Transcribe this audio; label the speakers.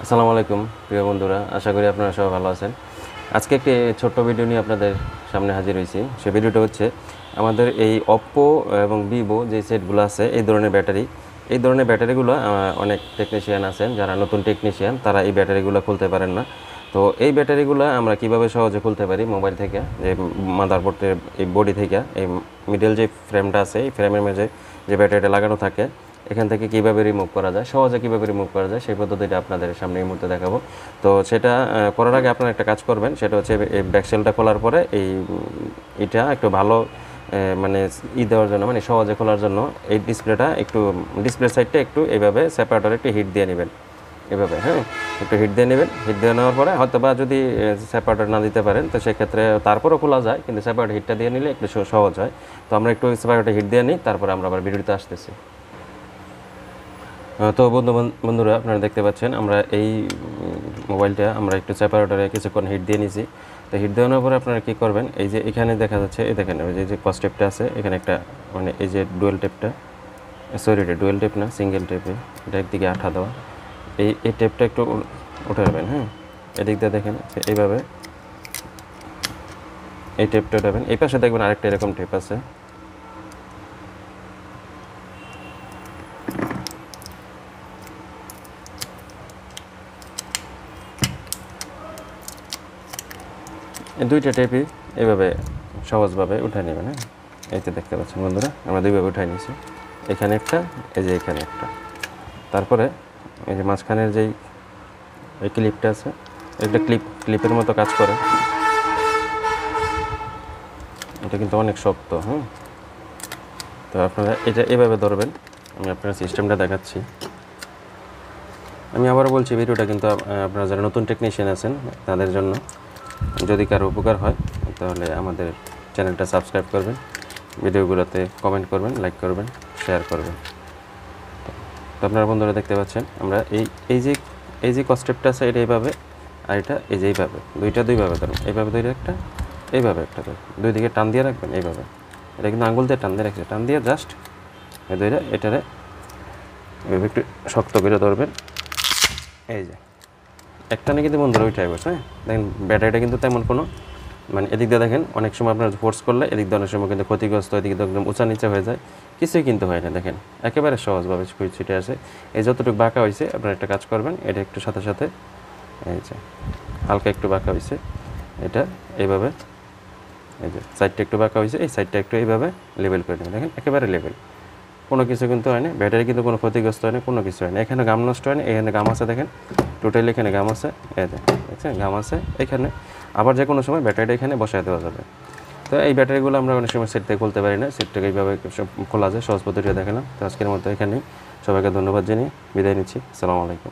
Speaker 1: আসসালামু আলাইকুম প্রিয় বন্ধুরা, আশা করি আপনারা সবাই ভালো আছেন। আজকে একটি ছোট্ট ভিডিও নিয়ে আপনাদের সামনে হাজির হয়েছি। সেই ভিডিওটা হচ্ছে আমাদের এই Oppo এবং Vivo যে সেটগুলো আছে এই ধরনের ব্যাটারিগুলো অনেক টেকনিশিয়ান আছেন, যারা নতুন টেকনিশিয়ান তারা এই ব্যাটারিগুলো খুলতে পারেন না। তো এই ব্যাটারিগুলো আমরা কিভাবে সহজে খুলতে পারি মোবাইল থেকে, যে মাদারবোর্ডের এই বডি থেকে এই মিডল যে ফ্রেমটা আছে এই ফ্রেমের মাঝে যে ব্যাটারিটা লাগানো থাকে এখান থেকে কীভাবে রিমুভ করা যায়, সহজে কীভাবে রিমুভ করা যায় সেই পদ্ধতিটা আপনাদের সামনে এই মুহূর্তে দেখাবো। তো সেটা করার আগে আপনারা একটা কাজ করবেন, সেটা হচ্ছে এই ব্যাকসেলটা খোলার পরে এটা একটু ভালো মানে দেওয়ার জন্য, মানে সহজে খোলার জন্য এই ডিসপ্লে সাইডটা একটু এইভাবে সেপারেটরে একটু হিট দিয়ে নেবেন, এভাবে হ্যাঁ, একটু হিট দিয়ে নেবেন। হিট দিয়ে নেওয়ার পরে হয়তো বা যদি সেপারেটর না দিতে পারেন তো সেক্ষেত্রে তারপরেও খোলা যায়, কিন্তু সেপারেটর হিটটা দিয়ে নিলে একটু সহজ হয়। তো আমরা একটু সেপারেটর হিট দিয়ে নিই, তারপরে আমরা আবার ভিডিওতে আসতেছি। তো বন্ধুরা, আপনারা দেখতে পাচ্ছেন আমরা এই মোবাইলটা আমরা একটু সেপারেটরে কিছুক্ষণ হিট দিয়ে নিয়েছি। তো হিট দেওয়ানোর পরে আপনারা কী করবেন, এই যে এখানে দেখা যাচ্ছে, এই দেখেন ওই যে কস টেপটা আছে এখানে একটা, মানে এই যে ডুয়েল টেপটা, সরি এটা ডুয়েল টেপ না, সিঙ্গেল টেপে এটা একদিকে আঠা দেওয়া, এই টেপটা একটু উঠে নেবেন। হ্যাঁ, এদিক দিয়ে দেখেন এইভাবে এই টেপটা উঠাবেন। এই পাশে দেখবেন আরেকটা এরকম টেপ আছে, এই দুইটা টেপই এইভাবে সহজভাবে উঠে নেবেন। হ্যাঁ, এই যে দেখতে পাচ্ছেন বন্ধুরা, আমরা দুইভাবে উঠাই নিয়েছি, এখানে একটা, এই যে এখানে একটা। তারপরে এই যে মাঝখানের যেই এই ক্লিপটা আছে, একটা ক্লিপের মতো কাজ করে, এটা কিন্তু অনেক শক্ত। হ্যাঁ, তো আপনারা এটা এভাবে ধরবেন। আমি আপনার সিস্টেমটা দেখাচ্ছি। আমি আবার বলছি, ভিডিওটা কিন্তু আপনারা যারা নতুন টেকনিশিয়ান আছেন তাদের জন্য। যদি কারো উপকার হয় তাহলে আমাদের চ্যানেলটা সাবস্ক্রাইব করবেন, ভিডিওগুলোতে কমেন্ট করবেন, লাইক করবেন, শেয়ার করবেন। তো আপনারা বন্ধুরা দেখতে পাচ্ছেন আমরা এই যে কস্টেপটা আছে এটা এইভাবে, আর এটা এই যে এইভাবে, দুইভাবে ধরুন, এইভাবে ধরে একটা, এইভাবে একটা ধরুন, দুই দিকে টান দিয়ে রাখবেন এইভাবে। এটা কিন্তু আঙুল দিয়ে টান দিয়ে রাখছে, টান দিয়ে জাস্ট ধরে এটারে এভাবে একটু শক্ত করে ধরবেন। এই যে একটা না, কিন্তু বন্ধুরা ওইটাই বসে। হ্যাঁ, দেখেন ব্যাটারিটা কিন্তু তেমন কোনো, মানে এদিক দিয়ে দেখেন অনেক সময় আপনার ফোর্স করলে এদিক দিয়ে অনেক সময় কিন্তু ক্ষতিগ্রস্ত, এদিক দিয়ে একদম উঁচা নিচা হয়ে যায়, কিছুই কিন্তু হয় না। দেখেন একেবারে সহজভাবে ছুটে আসে। এই যতটুকু বাঁকা হয়েছে আপনারা একটা কাজ করবেন, এটা একটু সাথে সাথে এই যে হালকা একটু বাঁকা হয়েছে, এটা এইভাবে, এই যে সাইডটা একটু বাঁকা হয়েছে, এই সাইডটা একটু এইভাবে লেভেল করে নেবেন। দেখেন একেবারে লেভেল, কোনো কিছু কিন্তু হয় না, ব্যাটারি কিন্তু কোনো ক্ষতিগ্রস্ত হয় না, কোনো কিছু হয় না। এখানে গাম নষ্ট হয় না, এখানে গাম আছে, দেখেন টোটালি এখানে গাম আছে, এই দেখছেন গাম আছে এখানে। আবার যে কোনো সময় ব্যাটারিটা এখানে বসায় দেওয়া যাবে। তো এই ব্যাটারিগুলো আমরা অনেক সময় সেট থেকে খুলতে পারি না, সেট থেকে এইভাবে খোলা যায়, সহজ পদ্ধতিটা দেখালাম। তো আজকের মতো এখানেই, সবাইকে ধন্যবাদ জানিয়ে বিদায় নিচ্ছি। আসসালামু আলাইকুম।